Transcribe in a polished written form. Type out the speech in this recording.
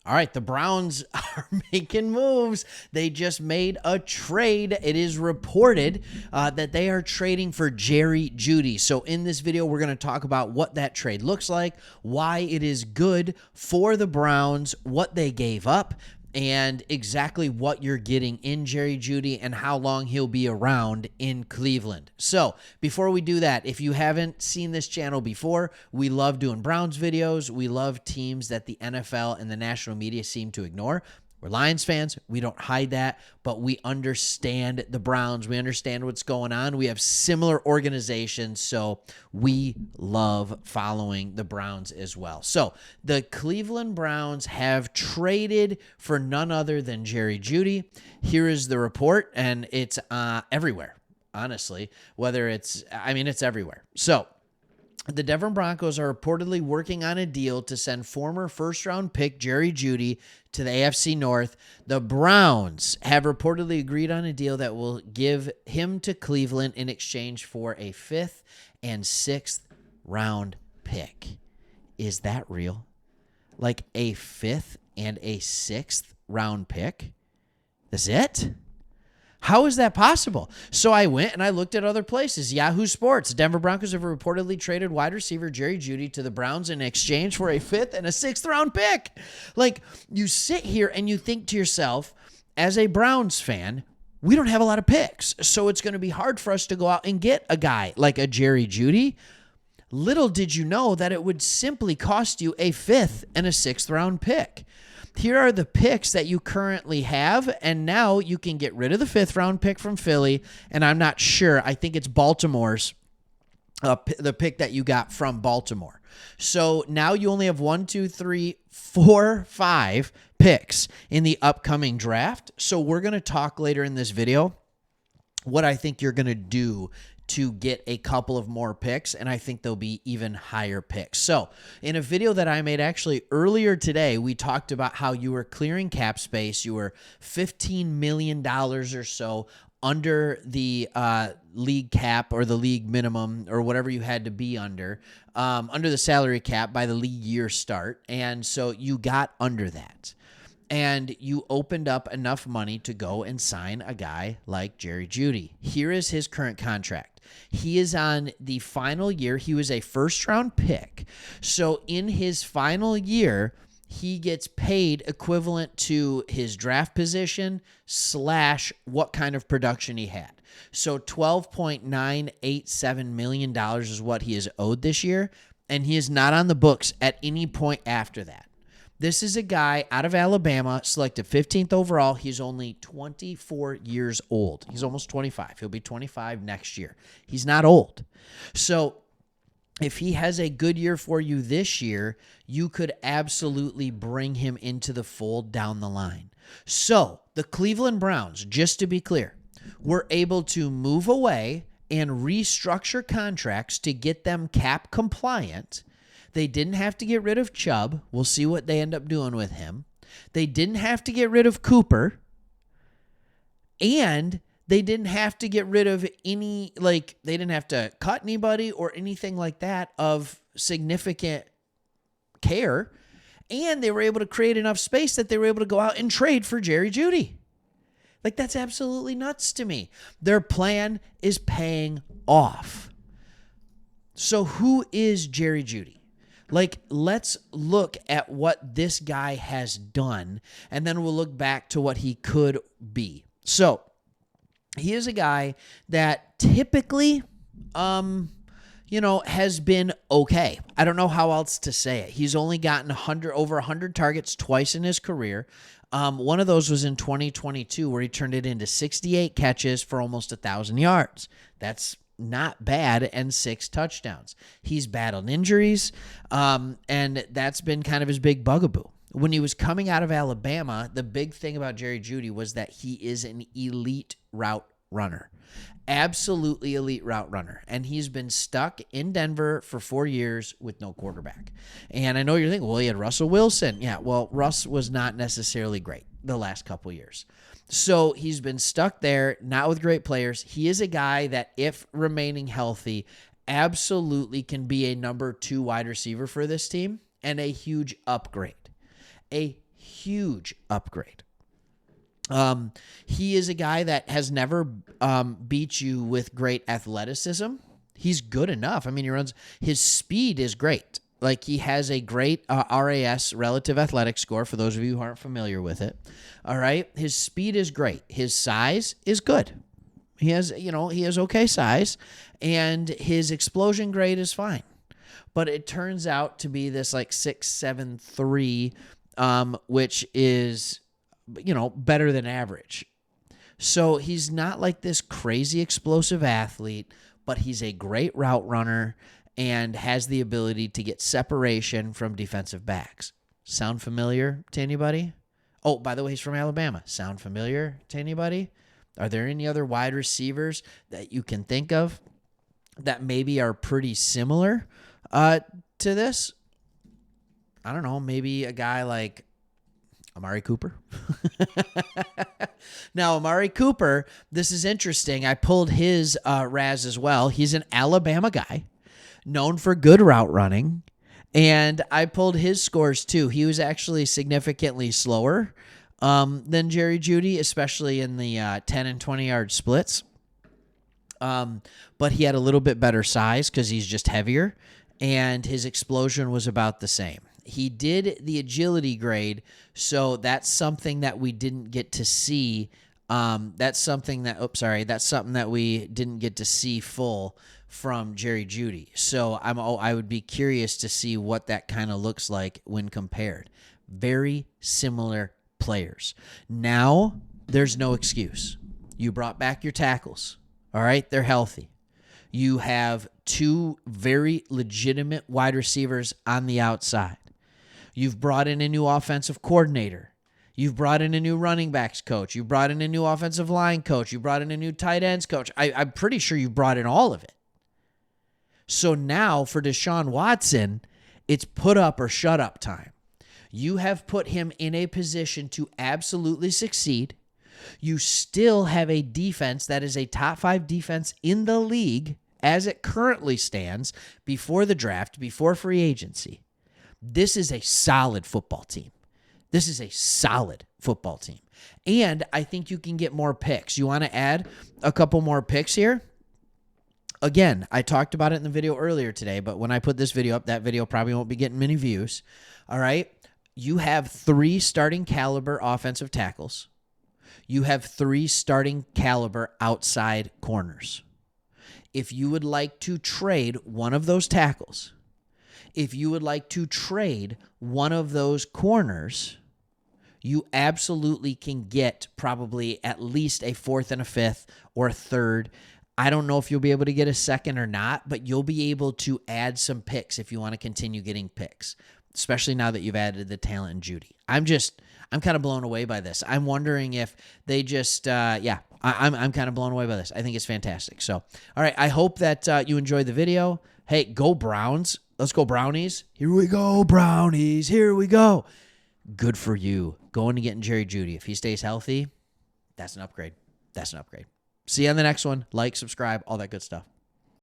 All right, the Browns are making moves. They just made a trade. It is reported that they are trading for Jerry Jeudy. So in this video, we're going to talk about what that trade looks like, why it is good for the Browns, what they gave up, and exactly what you're getting in Jerry Jeudy and how long he'll be around in Cleveland. So before we do that, if you haven't seen this channel before, we love doing Browns videos. We love teams that the NFL and the national media seem to ignore. We're Lions fans. We don't hide that, but we understand the Browns. We understand what's going on. We have similar organizations, so we love following the Browns as well. So the Cleveland Browns have traded for none other than Jerry Jeudy. Here is the report, and it's everywhere, honestly. It's everywhere. So the Denver Broncos are reportedly working on a deal to send former first-round pick Jerry Jeudy to the AFC North. The Browns have reportedly agreed on a deal that will give him to Cleveland in exchange for a 5th and 6th round pick. Is that real? Like a 5th and a 6th round pick? That's it? How is that possible? So I went and I looked at other places. Yahoo Sports. Denver Broncos have reportedly traded wide receiver Jerry Jeudy to the Browns in exchange for a 5th and a 6th round pick. Like, you sit here and you think to yourself, as a Browns fan, we don't have a lot of picks, so it's going to be hard for us to go out and get a guy like a Jerry Jeudy. Little did you know that it would simply cost you a 5th and a 6th round pick. Here are the picks that you currently have, and now you can get rid of the 5th round pick from Philly, and I'm not sure. I think it's Baltimore's, the pick that you got from Baltimore. So now you only have 1, 2, 3, 4, 5 picks in the upcoming draft. So we're going to talk later in this video what I think you're going to do to get a couple of more picks, and I think there'll be even higher picks. So in a video that I made actually earlier today, we talked about how you were clearing cap space. You were $15 million or so under the league cap or the league minimum or whatever you had to be under the salary cap by the league year start. And so you got under that. And you opened up enough money to go and sign a guy like Jerry Jeudy. Here is his current contract. He is on the final year. He was a first-round pick. So in his final year, he gets paid equivalent to his draft position / what kind of production he had. So $12.987 million is what he is owed this year, and he is not on the books at any point after that. This is a guy out of Alabama, selected 15th overall. He's only 24 years old. He's almost 25. He'll be 25 next year. He's not old. So if he has a good year for you this year, you could absolutely bring him into the fold down the line. So the Cleveland Browns, just to be clear, were able to move away and restructure contracts to get them cap compliant. They didn't have to get rid of Chubb. We'll see what they end up doing with him. They didn't have to get rid of Cooper. And they didn't have to get rid of they didn't have to cut anybody or anything like that of significant care. And they were able to create enough space that they were able to go out and trade for Jerry Jeudy. Like, that's absolutely nuts to me. Their plan is paying off. So who is Jerry Jeudy? Like, let's look at what this guy has done, and then we'll look back to what he could be. So, he is a guy that typically, has been okay. I don't know how else to say it. He's only gotten over 100 targets twice in his career. One of those was in 2022, where he turned it into 68 catches for almost 1,000 yards. That's not bad, and 6 touchdowns. He's battled injuries, and that's been kind of his big bugaboo. When he was coming out of Alabama, the big thing about Jerry Jeudy was that he is an elite route runner. Absolutely elite route runner. And he's been stuck in Denver for 4 years with no quarterback. And I know you're thinking, well, he had Russell Wilson. Yeah, well, Russ was not necessarily great the last couple years. So he's been stuck there, not with great players. He is a guy that, if remaining healthy, absolutely can be a number 2 wide receiver for this team, and a huge upgrade. A Huge upgrade. He is a guy that has never beat you with great athleticism. He's good enough. I mean, his speed is great. Like, he has a great RAS, relative athletic score, for those of you who aren't familiar with it. All right. His speed is great. His size is good. He has okay size, and his explosion grade is fine. But it turns out to be this like 6.73, which is, better than average. So he's not like this crazy explosive athlete, but he's a great route runner and has the ability to get separation from defensive backs. Sound familiar to anybody? Oh, by the way, he's from Alabama. Sound familiar to anybody? Are there any other wide receivers that you can think of that maybe are pretty similar to this? I don't know, maybe a guy like Amari Cooper. Now, Amari Cooper, this is interesting. I pulled his RAS as well. He's an Alabama guy, known for good route running, and I pulled his scores too. He was actually significantly slower than Jeudy, especially in the 10 and 20-yard splits. But he had a little bit better size because he's just heavier, and his explosion was about the same. He did the agility grade, so that's something that we didn't get to see. That's something that we didn't get to see full from Jeudy. So I would be curious to see what that kind of looks like when compared. Very similar players. Now, there's no excuse. You brought back your tackles. All right, they're healthy. You have two very legitimate wide receivers on the outside. You've brought in a new offensive coordinator. You've brought in a new running backs coach. You brought in a new offensive line coach. You brought in a new tight ends coach. I'm pretty sure you brought in all of it. So now for Deshaun Watson, it's put up or shut up time. You have put him in a position to absolutely succeed. You still have a defense that is a top 5 defense in the league as it currently stands before the draft, before free agency. This is a solid football team. This is a solid football team. And I think you can get more picks. You want to add a couple more picks here? Again, I talked about it in the video earlier today, but when I put this video up, that video probably won't be getting many views. All right? You have 3 starting caliber offensive tackles. You have 3 starting caliber outside corners. If you would like to trade one of those tackles, if you would like to trade one of those corners, you absolutely can get probably at least a 4th and a 5th or a 3rd. I don't know if you'll be able to get a 2nd or not, but you'll be able to add some picks if you want to continue getting picks, especially now that you've added the talent in Jeudy. I'm kind of blown away by this. I'm wondering if they just, I'm kind of blown away by this. I think it's fantastic. So, all right, I hope that you enjoyed the video. Hey, go Browns. Let's go Brownies. Here we go, Brownies. Here we go. Good for you. Going to getting Jeudy. If he stays healthy, that's an upgrade. That's an upgrade. See you on the next one. Like, subscribe, all that good stuff.